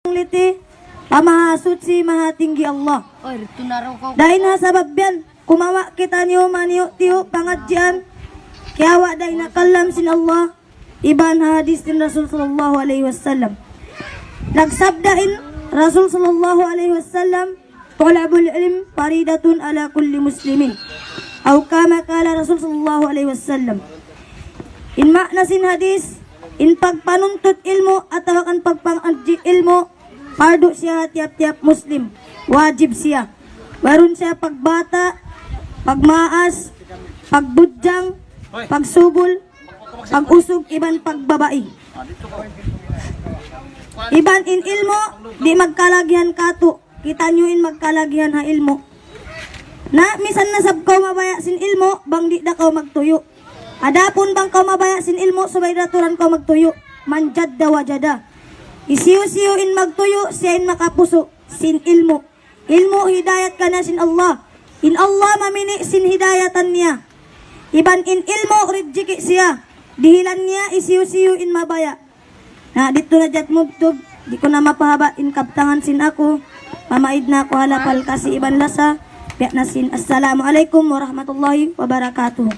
liti, pamahasud si mahatinggi Allah. Oy, tunaraw ka. Dahil na sabab yan, kumawa kita niyo maniyo tiyo pangadyan, kiyawa dahil nakalam sin Allah, iban hadis din Rasul sallallahu alaihi wasallam. Nagsabdain Rasul sallallahu alaihi wasallam, tulabul ilm faridatun ala kulli muslimin. Aw kama kala Rasul sallallahu alaihi wasallam. In makna sin hadis, in pagpanuntut ilmo at tawakan pagpang-adji ilmo, pardo siya tiap-tiap muslim. Wajib siya. Baron siya pagbata, pagmaas, pagbudjang, pagsubol, pag-usog, iban pagbabai. Iban in ilmo, di magkalagyan kato. Kita nyo in magkalagyan ha ilmo. Na, misan nasab ko mabaya sin ilmo, bang di da ko magtuyo. Adapon bang ko mabaya sin ilmo, subay raturan ko magtuyo. Manjad da wajada. Isiyo-siyo in magtuyo, siya in makapuso, sin ilmo. Ilmo, hidayat ka na sin Allah. In Allah mamini sin hidayatan niya. Iban in ilmo, rijiki siya. Dihilan niya, isiyo-siyo in mabaya. Na, dito na jat mugtub, di ko na mapahaba in kaptangan sin ako. Mamaid na ako halapal kasi iban lasa. Piyak na sin. Assalamualaikum warahmatullahi wabarakatuh.